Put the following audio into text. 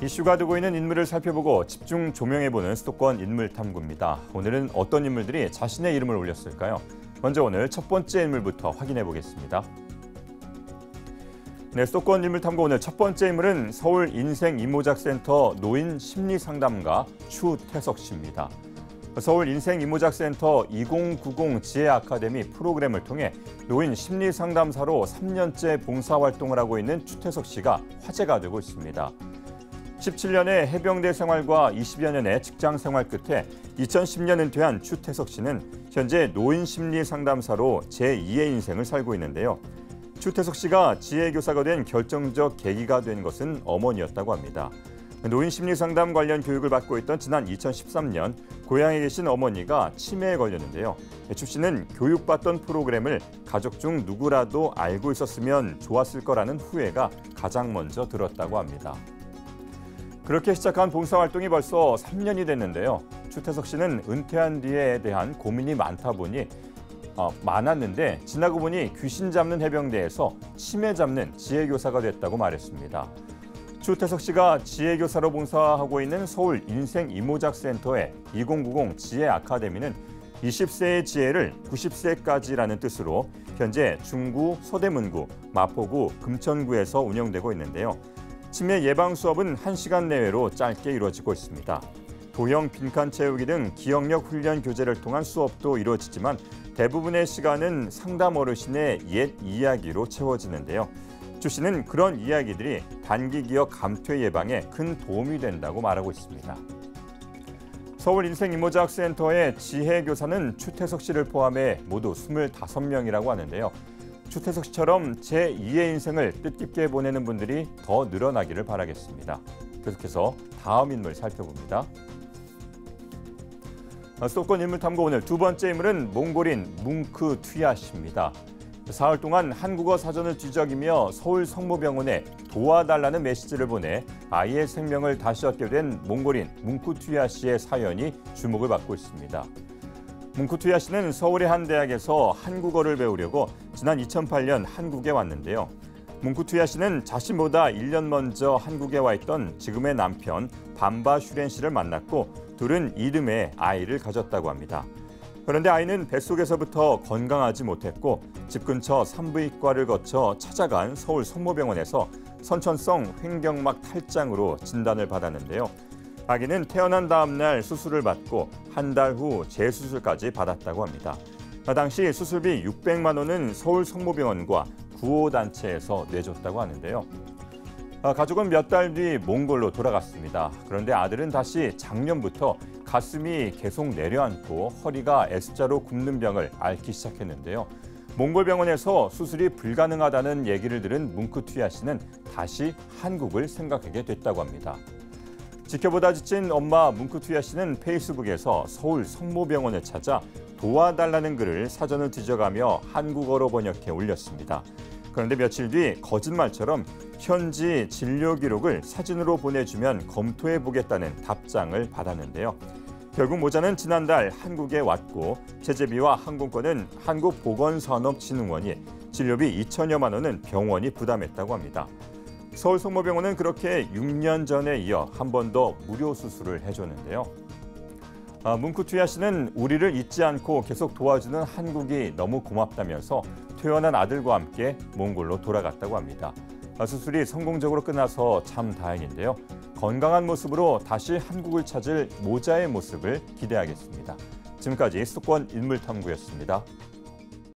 이슈가 되고 있는 인물을 살펴보고 집중 조명해보는 수도권 인물탐구입니다. 오늘은 어떤 인물들이 자신의 이름을 올렸을까요? 먼저 오늘 첫 번째 인물부터 확인해 보겠습니다. 네, 수도권 인물탐구 오늘 첫 번째 인물은 서울 인생이모작센터 노인심리상담가 추태석 씨입니다. 서울 인생이모작센터 2090 지혜아카데미 프로그램을 통해 노인 심리상담사로 3년째 봉사활동을 하고 있는 추태석 씨가 화제가 되고 있습니다. 17년의 해병대 생활과 20여 년의 직장 생활 끝에 2010년 은퇴한 추태석 씨는 현재 노인 심리 상담사로 제2의 인생을 살고 있는데요. 추태석 씨가 지혜교사가 된 결정적 계기가 된 것은 어머니였다고 합니다. 노인 심리 상담 관련 교육을 받고 있던 지난 2013년 고향에 계신 어머니가 치매에 걸렸는데요. 추 씨는 교육받던 프로그램을 가족 중 누구라도 알고 있었으면 좋았을 거라는 후회가 가장 먼저 들었다고 합니다. 그렇게 시작한 봉사활동이 벌써 3년이 됐는데요. 추태석 씨는 은퇴한 뒤에 대한 고민이 많았는데 지나고 보니 귀신 잡는 해병대에서 치매 잡는 지혜교사가 됐다고 말했습니다. 추태석 씨가 지혜교사로 봉사하고 있는 서울 인생이모작센터의 2090 지혜아카데미는 20세의 지혜를 90세까지라는 뜻으로 현재 중구, 서대문구, 마포구, 금천구에서 운영되고 있는데요. 치매 예방 수업은 1시간 내외로 짧게 이루어지고 있습니다. 도형 빈칸 채우기 등 기억력 훈련 교재를 통한 수업도 이루어지지만 대부분의 시간은 상담 어르신의 옛 이야기로 채워지는데요. 추 씨는 그런 이야기들이 단기 기억 감퇴 예방에 큰 도움이 된다고 말하고 있습니다. 서울 인생이모작센터의 지혜교사는 추태석 씨를 포함해 모두 25명이라고 하는데요. 추태석 씨처럼 제2의 인생을 뜻깊게 보내는 분들이 더 늘어나기를 바라겠습니다. 계속해서 다음 인물 살펴봅니다. 수도권 인물탐구 오늘 두 번째 인물은 몽골인 뭉크 투야 씨입니다. 사흘 동안 한국어 사전을 뒤적이며 서울 성모병원에 도와달라는 메시지를 보내 아이의 생명을 다시 얻게 된 몽골인 뭉크 투야 씨의 사연이 주목을 받고 있습니다. 뭉크 투야 씨는 서울의 한 대학에서 한국어를 배우려고 지난 2008년 한국에 왔는데요. 뭉크 투야 씨는 자신보다 1년 먼저 한국에 와 있던 지금의 남편 밤바 슈렌 씨를 만났고 둘은 이듬해 아이를 가졌다고 합니다. 그런데 아이는 뱃속에서부터 건강하지 못했고 집 근처 산부인과를 거쳐 찾아간 서울 성모병원에서 선천성 횡격막 탈장으로 진단을 받았는데요. 아기는 태어난 다음 날 수술을 받고 한 달 후 재수술까지 받았다고 합니다. 당시 수술비 600만 원은 서울 성모병원과 구호단체에서 내줬다고 하는데요. 가족은 몇 달 뒤 몽골로 돌아갔습니다. 그런데 아들은 다시 작년부터 가슴이 계속 내려앉고 허리가 S자로 굽는 병을 앓기 시작했는데요. 몽골 병원에서 수술이 불가능하다는 얘기를 들은 뭉크 투야 씨는 다시 한국을 생각하게 됐다고 합니다. 지켜보다 지친 엄마 뭉크 투야 씨는 페이스북에서 서울 성모병원을 찾아 도와달라는 글을 사전을 뒤져가며 한국어로 번역해 올렸습니다. 그런데 며칠 뒤 거짓말처럼 현지 진료 기록을 사진으로 보내주면 검토해 보겠다는 답장을 받았는데요. 결국 모자는 지난달 한국에 왔고 제재비와 항공권은 한국보건산업진흥원이, 진료비 2천여만 원은 병원이 부담했다고 합니다. 서울 성모병원은 그렇게 6년 전에 이어 한 번 더 무료 수술을 해줬는데요. 뭉크 투야 씨는 우리를 잊지 않고 계속 도와주는 한국이 너무 고맙다면서 퇴원한 아들과 함께 몽골로 돌아갔다고 합니다. 수술이 성공적으로 끝나서 참 다행인데요. 건강한 모습으로 다시 한국을 찾을 모자의 모습을 기대하겠습니다. 지금까지 수도권 인물탐구였습니다.